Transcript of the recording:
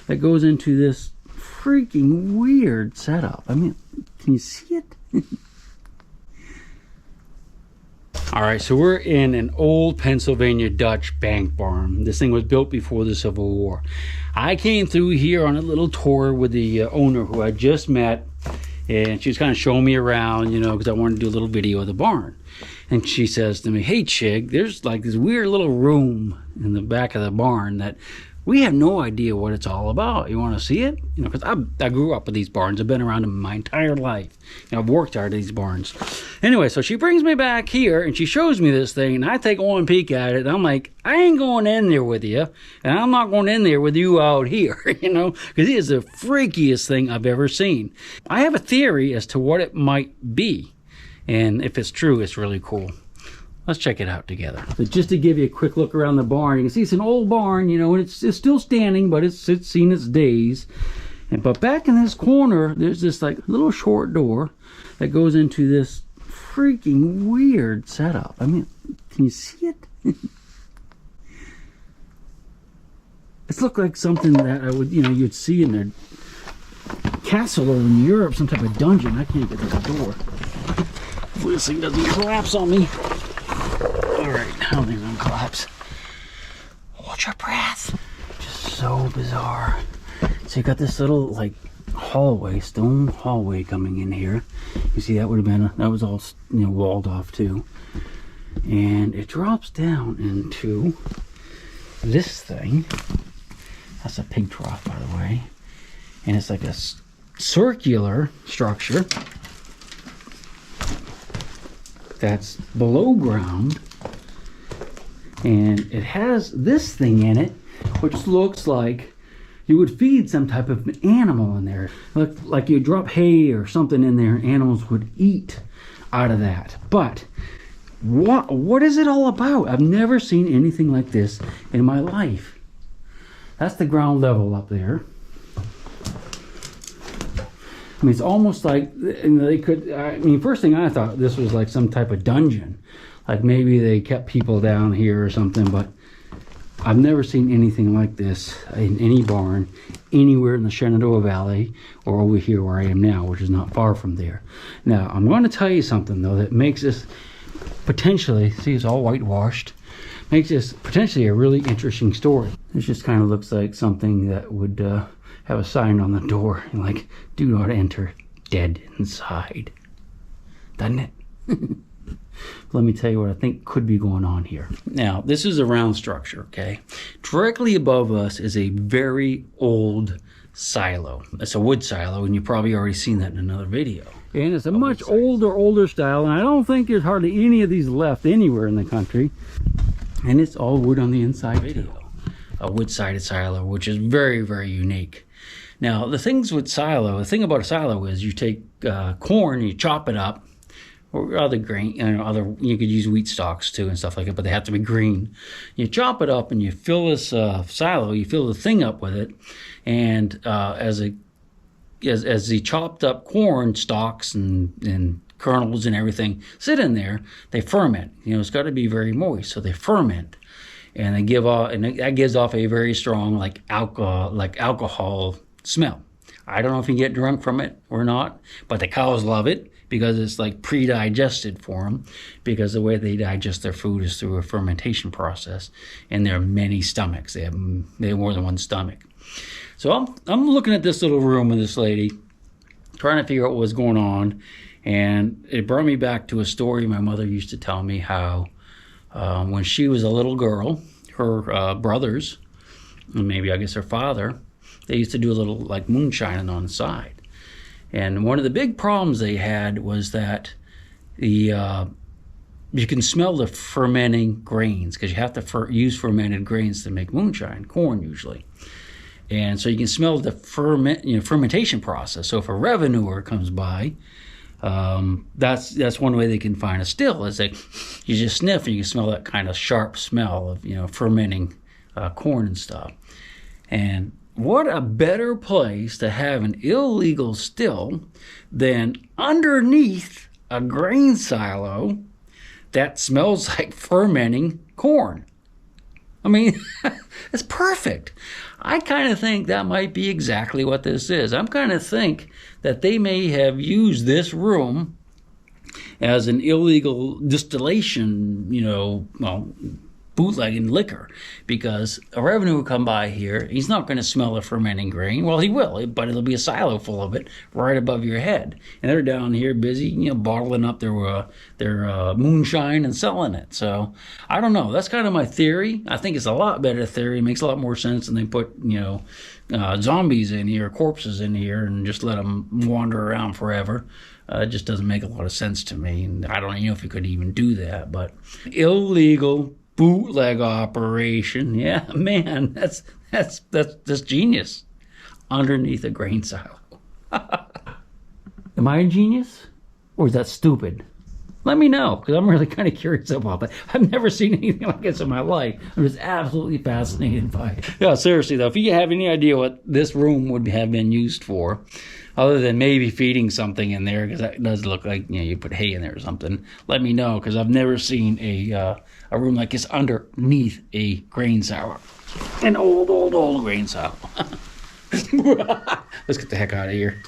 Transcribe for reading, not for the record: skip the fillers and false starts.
that goes into this freaking weird setup. I mean, can you see it? All right, so we're in an old Pennsylvania Dutch bank barn. This thing was built before the Civil War. I came through here on a little tour with the owner who I just met, and she was kind of showing me around, you know, because I wanted to do a little video of the barn. And she says to me, "Hey, Chig, there's like this weird little room in the back of the barn that we have no idea what it's all about. You want to see it?" You know, because I grew up with these barns. I've been around them my entire life. You know, I've worked out of these barns. Anyway, so she brings me back here and she shows me this thing, and I take one peek at it. And I'm like, I ain't going in there with you, and I'm not going in there with you out here, you know, because it is the freakiest thing I've ever seen. I have a theory as to what it might be, and if it's true, it's really cool. Let's check it out together. So just to give you a quick look around the barn, you can see it's an old barn, you know, and it's still standing, but it's seen its days. But back in this corner, there's this like little short door that goes into this freaking weird setup. I mean, can you see it? It looked like something that I would, you know, you'd see in a castle over in Europe, some type of dungeon. I can't get to the door. Hopefully this thing doesn't collapse on me. Alright, I don't think it's gonna collapse. Hold your breath. Just so bizarre. So you got this little like hallway, stone hallway coming in here. You see that would have been that was all, you know, walled off too. And it drops down into this thing. That's a pig trough, by the way. And it's like a circular structure that's below ground, and it has this thing in it which looks like you would feed some type of animal in there. Like you drop hay or something in there and animals would eat out of that. But what is it all about? I've never seen anything like this in my life. That's the ground level up there. I mean, it's almost like they could, I mean, first thing I thought this was like some type of dungeon. Like maybe they kept people down here or something, but I've never seen anything like this in any barn, anywhere in the Shenandoah Valley or over here where I am now, which is not far from there. Now, I'm going to tell you something, though, that makes this potentially, see, it's all whitewashed, makes this potentially a really interesting story. This just kind of looks like something that would have a sign on the door, like, "Do not enter, dead inside." Doesn't it? Let me tell you what I think could be going on here. Now, this is a round structure, okay? Directly above us is a very old silo. It's a wood silo, and you've probably already seen that in another video. And it's a much older style, and I don't think there's hardly any of these left anywhere in the country. And it's all wood on the inside video. A wood-sided silo, which is very, very unique. Now, the thing about a silo is you take corn, you chop it up, or other grain, you could use wheat stalks too and stuff like that, but they have to be green. You chop it up and you fill this silo, you fill the thing up with it, and as the chopped up corn stalks and kernels and everything sit in there, they ferment. You know, it's got to be very moist, so they ferment, and they give off, and that gives off a very strong like alcohol smell. I don't know if you get drunk from it or not, but the cows love it because it's like pre-digested for them, because the way they digest their food is through a fermentation process, and there are many stomachs. They have more than one stomach. So I'm looking at this little room with this lady, trying to figure out what was going on, and it brought me back to a story my mother used to tell me how when she was a little girl, her brothers, and maybe I guess her father, they used to do a little like moonshining on the side. And one of the big problems they had was that you can smell the fermenting grains, because you have to use fermented grains to make moonshine, corn usually. And so you can smell the fermentation process. So if a revenuer comes by, that's one way they can find a still, is that you just sniff and you can smell that kind of sharp smell of, you know, fermenting corn and stuff. And what a better place to have an illegal still than underneath a grain silo that smells like fermenting corn. I mean, it's perfect. I kind of think that might be exactly what this is. I'm kind of think that they may have used this room as an illegal distillation, bootlegging liquor, because a revenue will come by here. He's not going to smell the fermenting grain. Well, he will, but it'll be a silo full of it right above your head. And they're down here busy, bottling up their moonshine and selling it. So I don't know. That's kind of my theory. I think it's a lot better theory. It makes a lot more sense than they put, zombies in here, corpses in here, and just let them wander around forever. It just doesn't make a lot of sense to me. And I don't know if you could even do that, but illegal bootleg operation. Yeah, man, that's genius. Underneath a grain silo. Am I a genius? Or is that stupid? Let me know, because I'm really kind of curious about that. I've never seen anything like this in my life. I'm just absolutely fascinated by it. Yeah, seriously though, if you have any idea what this room would have been used for, other than maybe feeding something in there, because that does look like you put hay in there or something, let me know, because I've never seen a room like this underneath a grain silo. An old grain silo. Let's get the heck out of here.